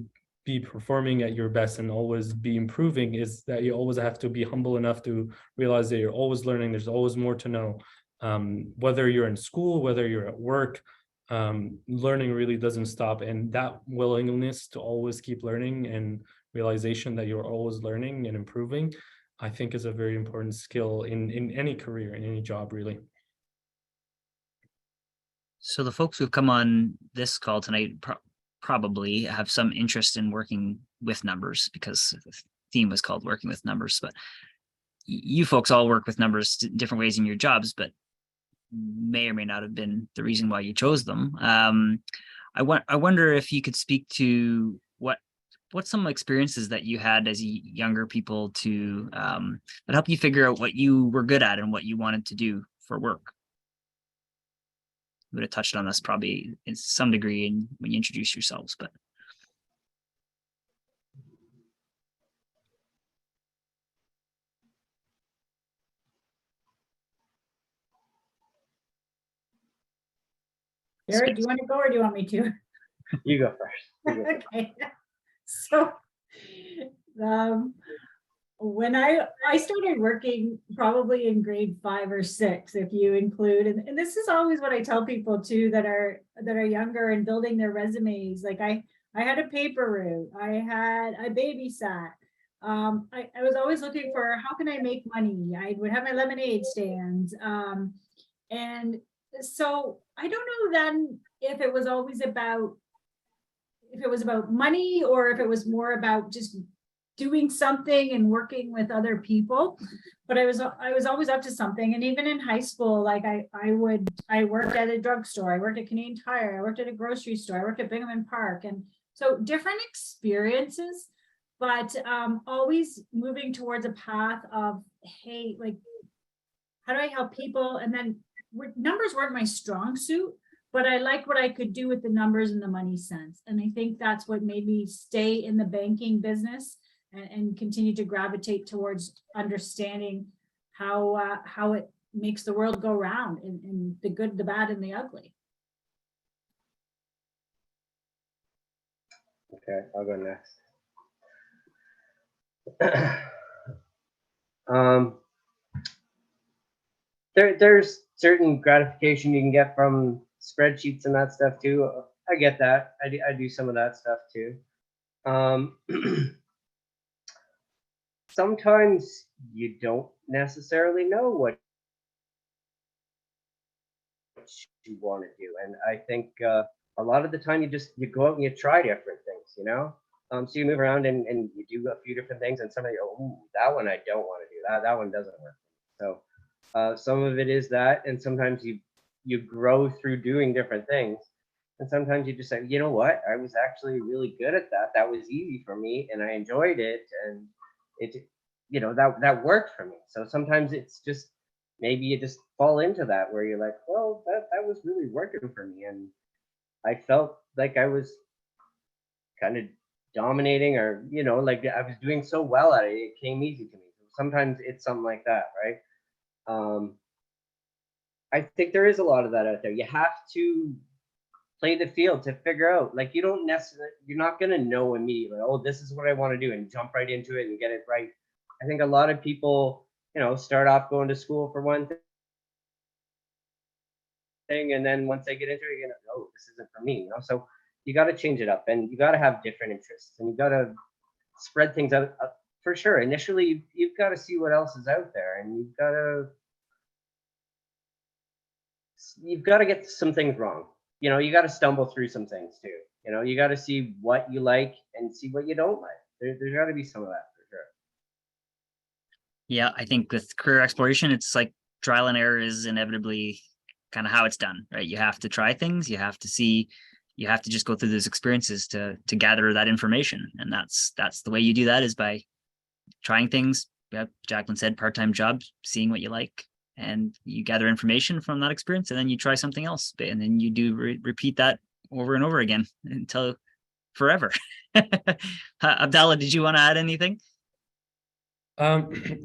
be performing at your best and always be improving, is that you always have to be humble enough to realize that you're always learning. There's always more to know. Whether you're in school, whether you're at work, learning really doesn't stop. And that willingness to always keep learning and realization that you're always learning and improving, I think is a very important skill in any career, in any job, really. So the folks who've come on this call tonight probably have some interest in working with numbers, because the theme was called working with numbers. But you folks all work with numbers different ways in your jobs, but may or may not have been the reason why you chose them. I wonder if you could speak to what some experiences that you had as younger people to that help you figure out what you were good at and what you wanted to do for work. You would have touched on this probably in some degree when you introduce yourselves, but. Jerred, do you want to go or do you want me to? You go first. Okay. So when I started working probably in grade 5 or 6, if you include, and this is always what I tell people too that are younger and building their resumes. Like I had a paper route, I babysat. I was always looking for how can I make money. I would have my lemonade stands. And so I don't know then if it was always about money or if it was more about just doing something and working with other people. But I was always up to something. And even in high school, like I worked at a drugstore, I worked at Canadian Tire, I worked at a grocery store, I worked at Bingham Park. And so different experiences, but always moving towards a path of, hey, like, how do I help people? And then numbers weren't my strong suit, but I liked what I could do with the numbers and the money sense. And I think that's what made me stay in the banking business and continue to gravitate towards understanding how it makes the world go round in the good, the bad, and the ugly. Okay, I'll go next. There's certain gratification you can get from spreadsheets and that stuff too. I get that. I do some of that stuff too. Sometimes you don't necessarily know what you want to do, and I think a lot of the time you go out and you try different things, you know. So you move around and you do a few different things, and somebody go, "Ooh, that one I don't want to do. That one doesn't work." So some of it is that, and sometimes you grow through doing different things, and sometimes you just say, you know what, I was actually really good at that. That was easy for me, and I enjoyed it, and it, you know, that worked for me. So sometimes it's just maybe you just fall into that where you're like, well, that was really working for me, and I felt like I was kind of dominating, or you know, like I was doing so well at it, it came easy to me. So sometimes it's something like that, right? I think there is a lot of that out there. You have to play the field to figure out, like, you're not going to know immediately, oh, this is what I want to do, and jump right into it and get it right. I think a lot of people, you know, start off going to school for one thing, and then once they get into it, you know, oh, this isn't for me, you know. So you got to change it up, and you got to have different interests, and you got to spread things out for sure. Initially, you've got to see what else is out there, and you've got to get some things wrong. You know, you got to stumble through some things too. You know, you got to see what you like and see what you don't like. There's got to be some of that for sure. Yeah, I think with career exploration, it's like trial and error is inevitably kind of how it's done, right? You have to try things, you have to see, you have to just go through those experiences to gather that information. And that's the way you do that, is by trying things. Yeah, Jacqueline said, part-time job, seeing what you like, and you gather information from that experience, and then you try something else, and then you do repeat that over and over again until forever. Abdalla, did you want to add anything?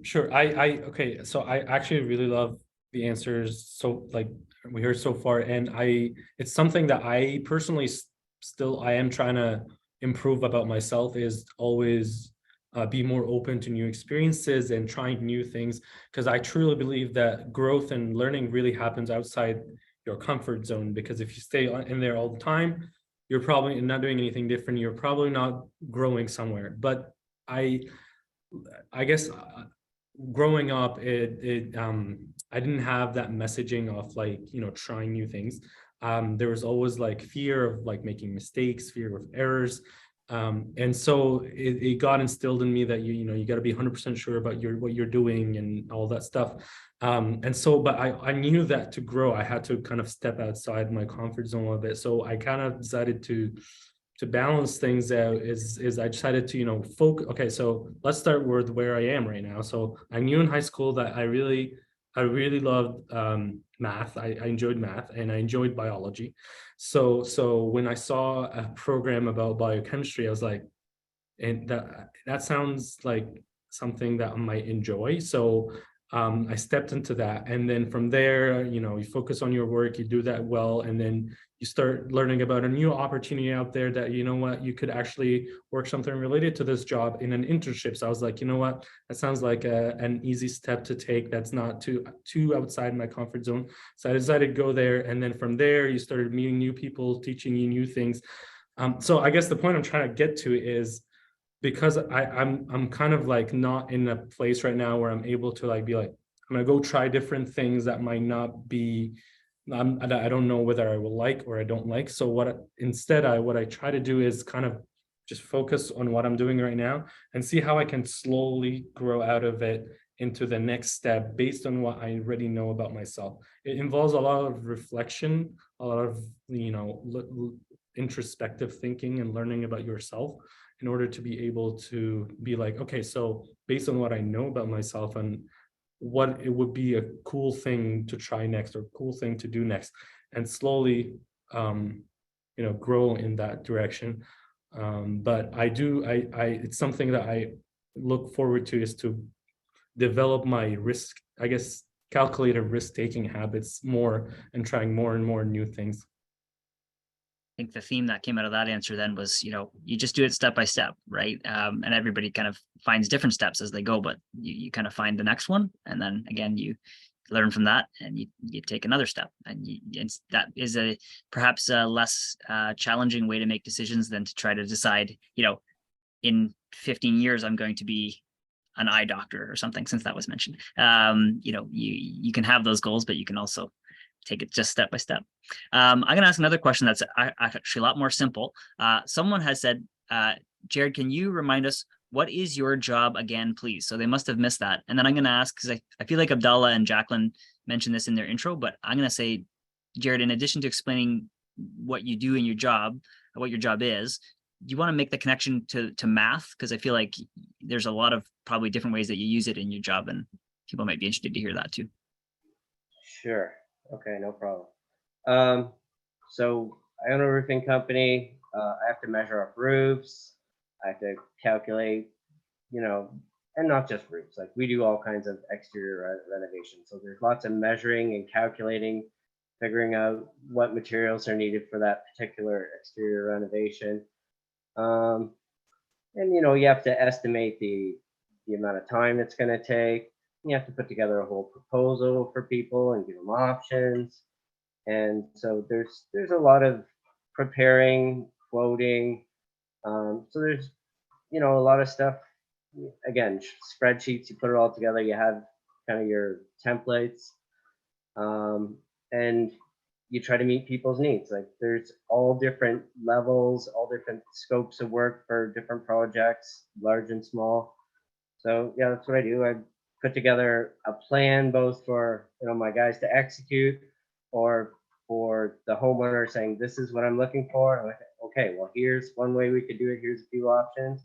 Sure. Okay. So I actually really love the answers. So like we heard so far, and it's something that I personally I am trying to improve about myself, is always be more open to new experiences and trying new things, because I truly believe that growth and learning really happens outside your comfort zone. Because if you stay in there all the time, you're probably not doing anything different. You're probably not growing somewhere. But I guess growing up, I didn't have that messaging of, like, you know, trying new things. There was always like fear of like making mistakes, fear of errors. And so it got instilled in me that you know, you got to be 100% sure about what you're doing and all that stuff. And so, but I knew that to grow, I had to kind of step outside my comfort zone a little bit. So I kind of decided to balance things out is I decided to, you know, focus. Okay, so let's start with where I am right now. So I knew in high school that I really loved math. I enjoyed math, and I enjoyed biology. So when I saw a program about biochemistry, I was like, and that sounds like something that I might enjoy. So I stepped into that. And then from there, you know, you focus on your work, you do that well, and then you start learning about a new opportunity out there that, you know what, you could actually work something related to this job in an internship. So I was like, you know what, that sounds like an easy step to take. That's not too outside my comfort zone. So I decided to go there. And then from there, you started meeting new people, teaching you new things. So I guess the point I'm trying to get to is, because I'm kind of like not in a place right now where I'm able to like be like, I'm gonna go try different things that might not be, I don't know whether I will like or I don't like. So what I try to do is kind of just focus on what I'm doing right now and see how I can slowly grow out of it into the next step based on what I already know about myself. It involves a lot of reflection, a lot of, you know, introspective thinking and learning about yourself, in order to be able to be like, okay, so based on what I know about myself and what it would be a cool thing to try next or cool thing to do next, and slowly, you know, grow in that direction. But it's something that I look forward to, is to develop my risk, I guess, calculated risk-taking habits more and trying more and more new things. I think the theme that came out of that answer then was, you know, you just do it step by step, right? And everybody kind of finds different steps as they go, but you kind of find the next one, and then again you learn from that, and you take another step, and that is perhaps a less challenging way to make decisions than to try to decide, you know, in 15 years I'm going to be an eye doctor or something, since that was mentioned. You know, you can have those goals, but you can also take it just step by step. I'm going to ask another question that's actually a lot more simple. Someone has said, Jerred, can you remind us, what is your job again, please? So they must have missed that. And then I'm going to ask, because I feel like Abdalla and Jacqueline mentioned this in their intro, but I'm going to say, Jerred, in addition to explaining what you do in your job, what your job is, do you want to make the connection to math? Because I feel like there's a lot of probably different ways that you use it in your job, and people might be interested to hear that too. Sure. Okay, no problem. So I own a roofing company. I have to measure up roofs. I have to calculate, you know, and not just roofs. Like, we do all kinds of exterior renovations. So there's lots of measuring and calculating, figuring out what materials are needed for that particular exterior renovation. And, you know, you have to estimate the amount of time it's going to take. You have to put together a whole proposal for people and give them options. And so there's a lot of preparing, quoting. So there's, you know, a lot of stuff. Again, spreadsheets, you put it all together, you have kind of your templates, and you try to meet people's needs. Like, there's all different levels, all different scopes of work for different projects, large and small. So yeah, that's what I do. I put together a plan, both for, you know, my guys to execute, or for the homeowner saying, this is what I'm looking for. I'm like, okay, well, here's one way we could do it. Here's a few options.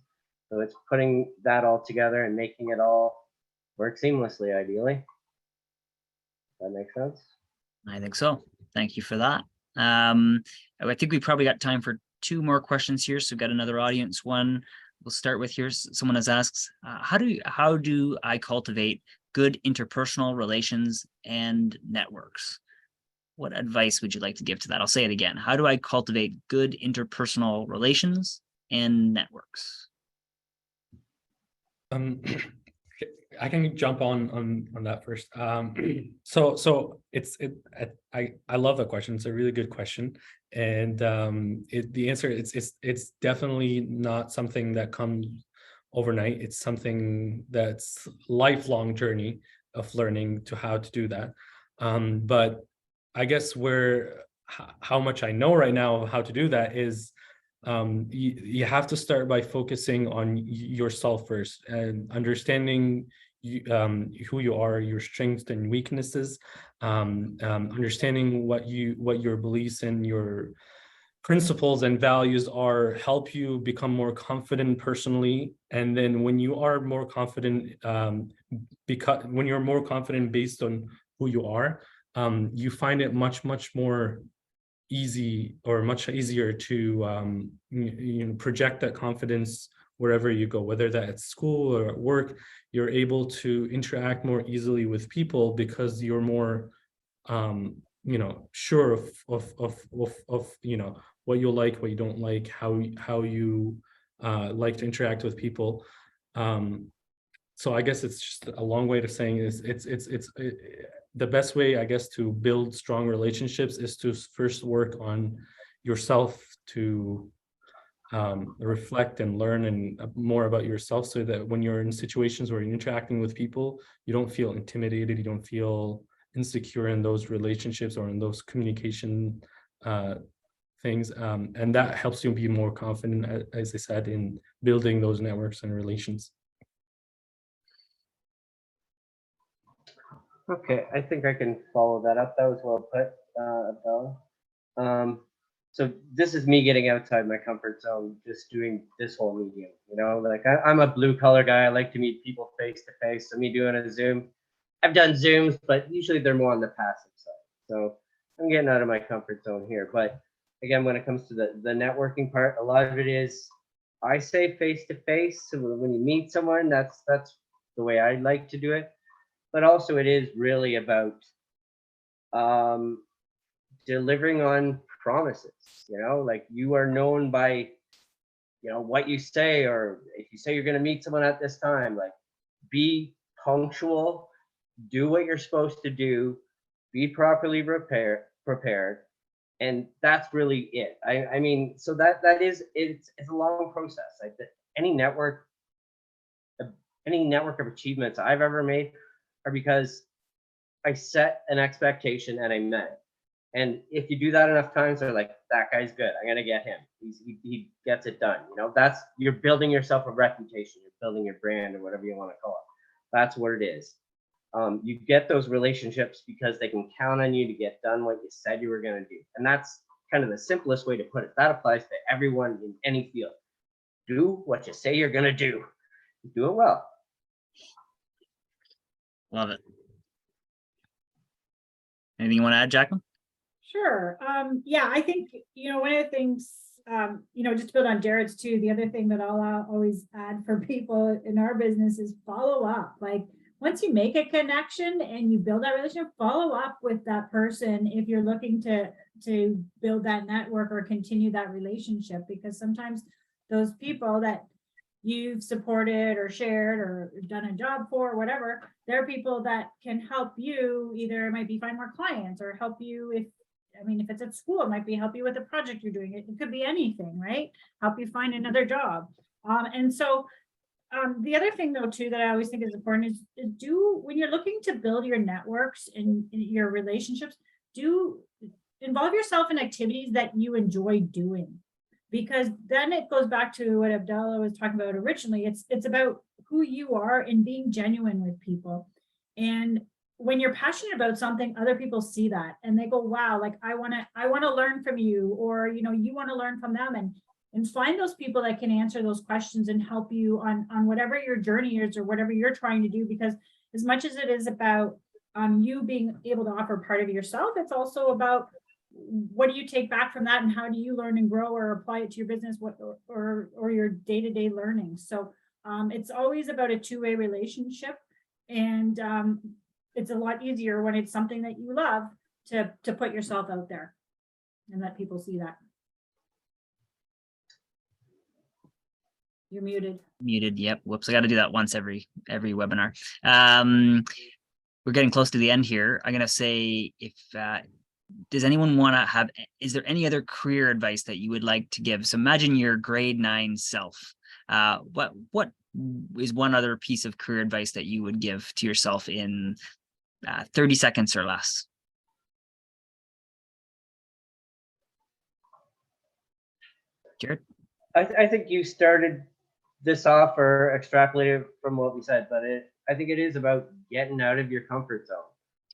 So it's putting that all together and making it all work seamlessly, ideally. That makes sense? I think so. Thank you for that. I think we probably got time for 2 more questions here. So we've got another audience one. We'll start with here. Someone has asked, how do I cultivate good interpersonal relations and networks? What advice would you like to give to that? I'll say it again. How do I cultivate good interpersonal relations and networks? I can jump on that first. So I love that question. It's a really good question, and the answer it's definitely not something that comes overnight. It's something that's lifelong journey of learning to how to do that. But I guess how much I know right now of how to do that is, you have to start by focusing on yourself first and understanding who you are, your strengths and weaknesses, understanding what your beliefs and your principles and values are, help you become more confident personally. And then when you are more confident, when you're more confident based on who you are, you find it much more easy, or much easier to project that confidence wherever you go, whether that's at school or at work. You're able to interact more easily with people because you're more sure of what you like, what you don't like, how you like to interact with people. So I guess it's just a long way to saying is the best way, I guess, to build strong relationships is to first work on yourself, to reflect and learn and more about yourself, so that when you're in situations where you're interacting with people, you don't feel intimidated, you don't feel insecure in those relationships or in those communication things, and that helps you be more confident, as I said, in building those networks and relations. Okay, I think I can follow that up. That was well put, Abdalla. So this is me getting outside my comfort zone, just doing this whole medium. Like I'm a blue collar guy. I like to meet people face to face. So me doing a Zoom, I've done Zooms, but usually they're more on the passive side. So I'm getting out of my comfort zone here. But again, when it comes to the networking part, a lot of it is, I say face to face. So when you meet someone, that's the way I like to do it. But also it is really about delivering on promises. Like you are known by what you say, or if you say you're going to meet someone at this time, like be punctual, do what you're supposed to do, be properly prepared, and that's really it. I mean, so that is, it's a long process. Like any network of achievements I've ever made are because I set an expectation and I met it. And if you do that enough times, they're like, that guy's good, I'm gonna get him. He gets it done. You're building yourself a reputation, you're building your brand, or whatever you want to call it. That's what it is. You get those relationships because they can count on you to get done what you said you were going to do. And that's kind of the simplest way to put it. That applies to everyone in any field. Do what you say you're going to do. Do it well. Love it. Anything you want to add, Jacqueline? Sure. Yeah, I think, one of the things, just to build on Jerred's too, the other thing that I'll always add for people in our business is follow up. Like once you make a connection and you build that relationship, follow up with that person if you're looking to build that network or continue that relationship, because sometimes those people that you've supported or shared or done a job for or whatever, they're people that can help you, either it might be find more clients or help you if it's at school, it might be help you with a project you're doing. It could be anything, right? Help you find another job. And so the other thing though too that I always think is important is when you're looking to build your networks and your relationships, do involve yourself in activities that you enjoy doing, because then it goes back to what Abdalla was talking about originally. It's about who you are and being genuine with people. And when you're passionate about something, other people see that and they go, wow, like I want to learn from you, or you want to learn from them, and find those people that can answer those questions and help you on whatever your journey is or whatever you're trying to do. Because as much as it is about you being able to offer part of yourself, it's also about what do you take back from that and how do you learn and grow or apply it to your business, or your day-to-day learning. So it's always about a two-way relationship, and it's a lot easier when it's something that you love to put yourself out there and let people see that. You're muted. Muted. Yep. Whoops. I got to do that once every webinar. We're getting close to the end here. I'm gonna say, if does anyone want to have? Is there any other career advice that you would like to give? So imagine your grade 9 self. What is one other piece of career advice that you would give to yourself in 30 seconds or less? Jerred? I think you started this off or extrapolated from what we said, but I think it is about getting out of your comfort zone.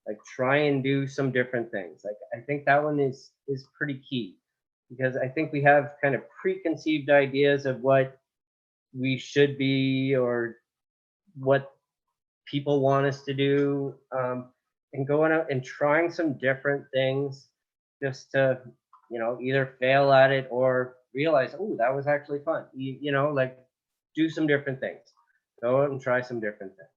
Like try and do some different things. Like I think that one is pretty key, because I think we have kind of preconceived ideas of what we should be or what people want us to do, and going out and trying some different things just to either fail at it or realize, oh, that was actually fun. Like do some different things. Go out and try some different things.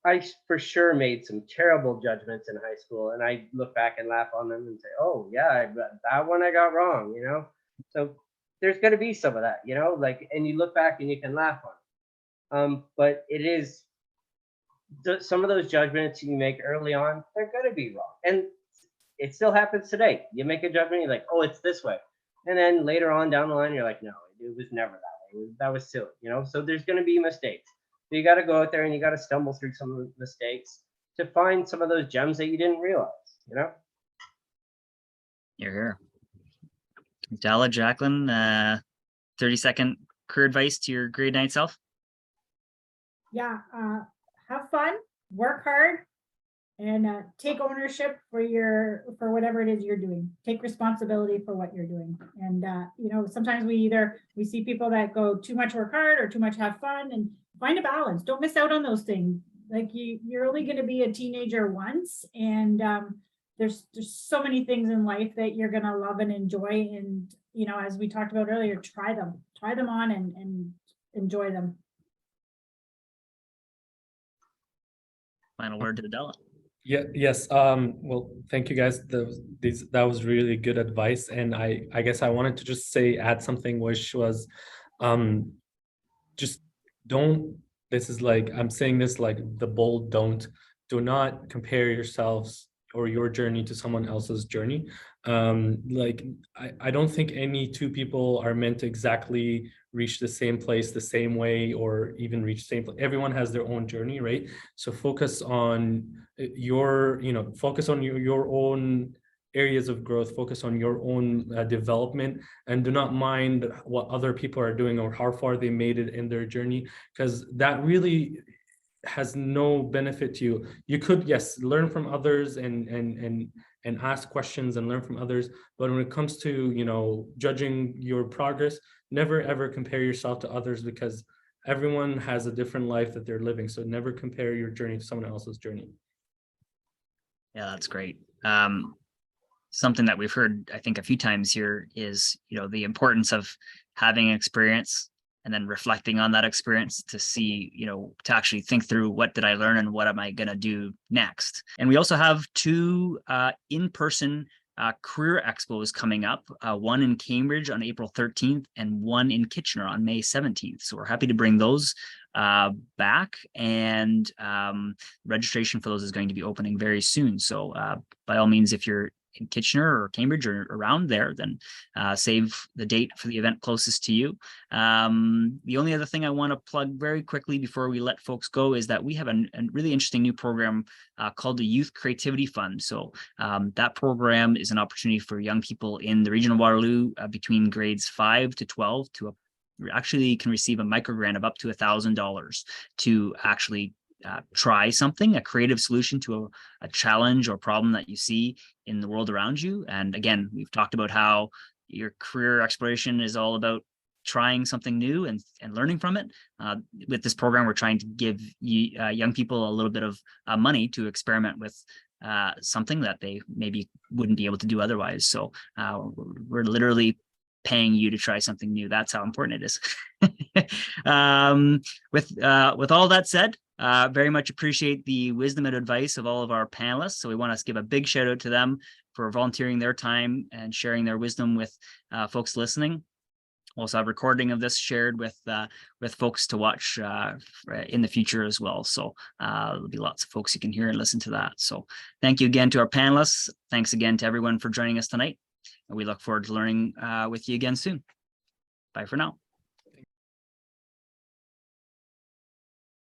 I for sure made some terrible judgments in high school, and I look back and laugh on them and say, oh yeah, that one I got wrong, you know? So there's going to be some of that, you know, like, and you look back and you can laugh on it. But it is, some of those judgments you make early on, they're going to be wrong. And it still happens today. You make a judgment, you're like, oh, it's this way. And then later on down the line, you're like, no, it was never that way. That was silly, you know? So there's going to be mistakes. So you got to go out there and you got to stumble through some of the mistakes to find some of those gems that you didn't realize, you know? You're here. Abdalla, Jacqueline, 30-second career advice to your grade 9 self. Yeah, have fun, work hard, and take ownership for whatever it is you're doing. Take responsibility for what you're doing. And you know, sometimes we see people that go too much work hard or too much have fun, and find a balance. Don't miss out on those things. Like you're only going to be a teenager once, and there's so many things in life that you're going to love and enjoy. And you know, as we talked about earlier, try them on and enjoy them. Final word to Abdalla. Yeah, yes. Well, thank you guys. That was really good advice. And I guess I wanted to just add something, which was just don't, this is like, I'm saying this like the bold do not compare yourselves or your journey to someone else's journey. Like I don't think any two people are meant to exactly reach the same place the same way, or even reach the same place. Everyone has their own journey, right? So focus on your own areas of growth, focus on your own development, and do not mind what other people are doing or how far they made it in their journey, because that really has no benefit to you. You could, yes, learn from others and ask questions and learn from others, but when it comes to, you know, judging your progress, never ever compare yourself to others, because everyone has a different life that they're living. So never compare your journey to someone else's journey. Yeah, that's great. Something that we've heard, I think, a few times here is, you know, the importance of having an experience and then reflecting on that experience to see, you know, to actually think through what did I learn and what am I going to do next. And we also have two in-person career expos coming up, one in Cambridge on April 13th and one in Kitchener on May 17th. So we're happy to bring those back, and registration for those is going to be opening very soon. So by all means, if you're in Kitchener or Cambridge or around there, then save the date for the event closest to you. The only other thing I want to plug very quickly before we let folks go is that we have a really interesting new program called the Youth Creativity Fund. So that program is an opportunity for young people in the region of Waterloo between grades 5 to 12 to actually can receive a micro grant of up to $1,000 to actually try something, a creative solution to a challenge or problem that you see in the world around you. And again, we've talked about how your career exploration is all about trying something new and learning from it. With this program, we're trying to give young people a little bit of money to experiment with something that they maybe wouldn't be able to do otherwise. So we're literally paying you to try something new. That's how important it is. With all that said, very much appreciate the wisdom and advice of all of our panelists. So we want to give a big shout out to them for volunteering their time and sharing their wisdom with folks listening. We'll also have a recording of this shared with folks to watch in the future as well. So there'll be lots of folks you can hear and listen to that. So thank you again to our panelists. Thanks again to everyone for joining us tonight. And we look forward to learning with you again soon. Bye for now.